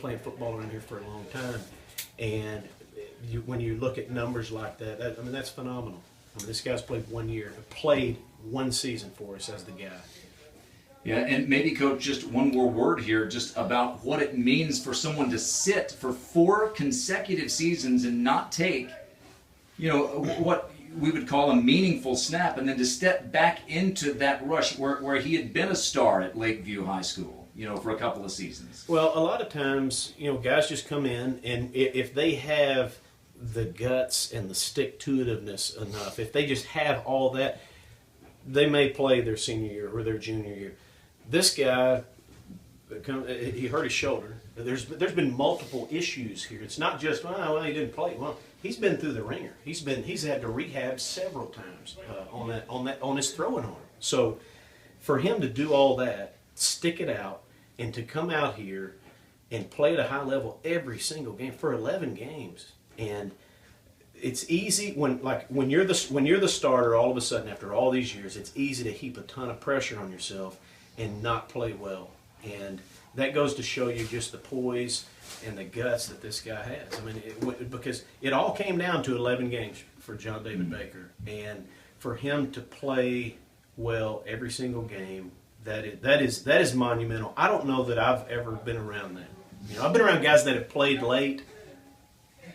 playing football around here for a long time, and when you look at numbers like that, I mean, that's phenomenal. I mean, this guy's played 1 year, played 1 season for us as the guy. Yeah, and maybe, Coach, just one more word here just about what it means for someone to sit for 4 consecutive seasons and not take, what we would call a meaningful snap, and then to step back into that rush where he had been a star at Lakeview High School, for a couple of seasons. Well, a lot of times, guys just come in, and if they have the guts and the stick-to-itiveness enough, if they just have all that, they may play their senior year or their junior year. This guy, he hurt his shoulder. There's been multiple issues here. It's not just, well, he didn't play. Well, he's been through the ringer. He's had to rehab several times on his throwing arm. So for him to do all that, stick it out, and to come out here and play at a high level every single game for 11 games, and it's easy when you're the starter. All of a sudden, after all these years, it's easy to heap a ton of pressure on yourself and not play well. And that goes to show you just the poise and the guts that this guy has. I mean, because it all came down to 11 games for John David Baker, and for him to play well every single game, that is monumental. I don't know that I've ever been around that. I've been around guys that have played late,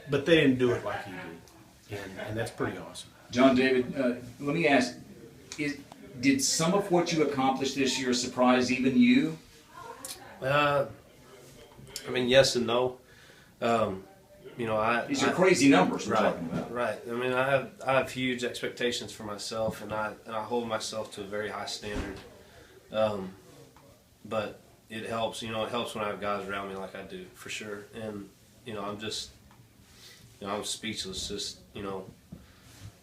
but they didn't do it like he did, and that's pretty awesome. John David, let me ask: did some of what you accomplished this year surprise even you? I mean, yes and no. These are crazy numbers we're right, talking about. Right. I mean, I have huge expectations for myself, and I hold myself to a very high standard. But it helps. It helps when I have guys around me like I do, for sure. And I'm speechless. Just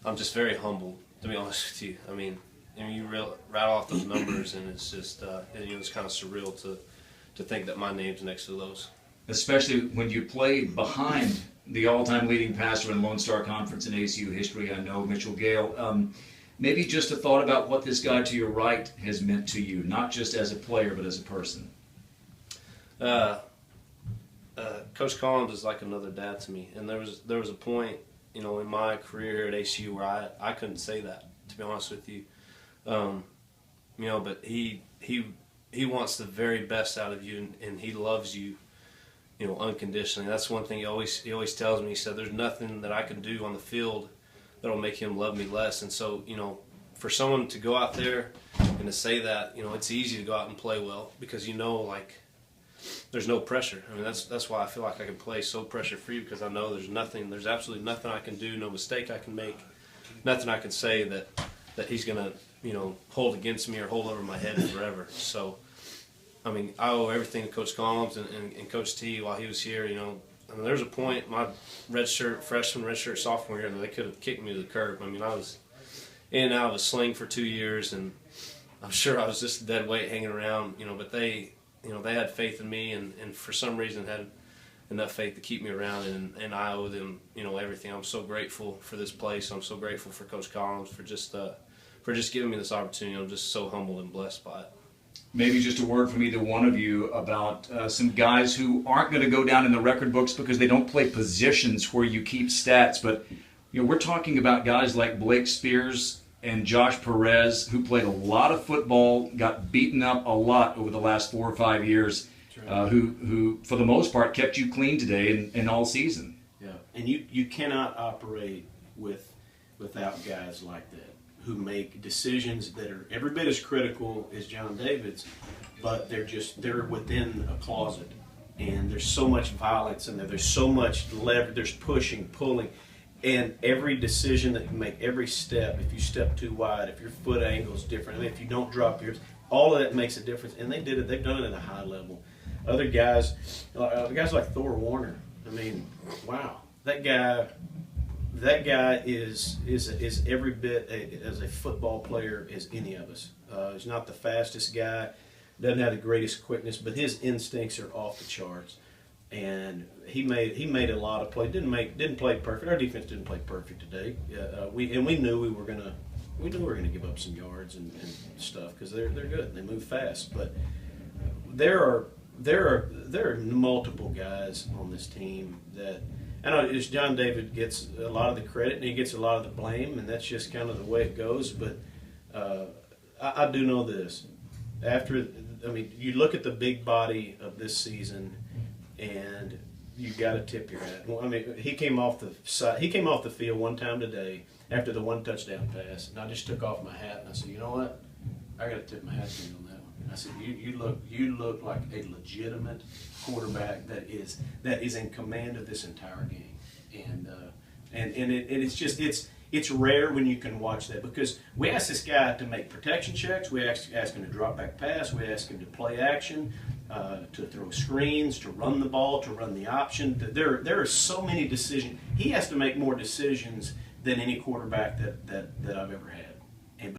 I'm just very humbled, to be honest with you. I mean, you rattle off those numbers, and it's just it's kind of surreal to think that my name's next to those. Especially when you played behind the all-time leading passer in Lone Star Conference and ACU history, I know, Mitchell Gale. Maybe just a thought about what this guy to your right has meant to you, not just as a player, but as a person. Coach Collums is like another dad to me, and there was a point, in my career here at ACU where I couldn't say that, to be honest with you. But he wants the very best out of you, and he loves you, unconditionally. That's one thing he always tells me. He said, "There's nothing that I can do on the field that'll make him love me less." And so, for someone to go out there and to say that, it's easy to go out and play well because there's no pressure. I mean, that's why I feel like I can play so pressure-free, because I know there's absolutely nothing I can do, no mistake I can make, nothing I can say that he's going to, hold against me or hold over my head forever. So, I mean, I owe everything to Coach Collums and Coach T while he was here. I mean, there was a point, my freshman, redshirt, sophomore year, that they could have kicked me to the curb. I mean, I was in and out of a sling for 2 years, and I'm sure I was just a dead weight hanging around, but they had faith in me, and for some reason had enough faith to keep me around, and I owe them, everything. I'm so grateful for this place. I'm so grateful for Coach Collins for just giving me this opportunity. I'm just so humbled and blessed by it. Maybe just a word from either one of you about some guys who aren't going to go down in the record books because they don't play positions where you keep stats, but we're talking about guys like Blake Spears and Josh Perez, who played a lot of football, got beaten up a lot over the last 4 or 5 years, who for the most part kept you clean today and all season. Yeah, and you cannot operate without guys like that, who make decisions that are every bit as critical as John David's, but they're within a closet, and there's so much violence in there. There's so much leverage. There's pushing, pulling, and every decision that you make, every step. If you step too wide, if your foot angle is different, I mean, if you don't drop yours, all of that makes a difference. And they did it. They've done it at a high level. Other guys like Thor Warner. I mean, wow, that guy is every bit as a football player as any of us. He's not the fastest guy, doesn't have the greatest quickness, but his instincts are off the charts. And he made a lot of plays. Didn't play perfect. Our defense didn't play perfect today. We knew we were gonna give up some yards and stuff because they're good and they move fast. But there are there are multiple guys on this team that I know John David gets a lot of the credit and he gets a lot of the blame, and that's just kind of the way it goes. But I do know this. You look at the big body of this season, and you got to tip your hat. I mean, he came off the field one time today after the one touchdown pass, and I just took off my hat and I said, you know what? I got to tip my hat to you on that one. I said, you look like a legitimate quarterback that is in command of this entire game, it's rare when you can watch that, because we ask this guy to make protection checks, we ask him to drop back pass, we ask him to play action, to throw screens, to run the ball, to run the option. There are so many decisions. He has to make more decisions than any quarterback that I've ever had.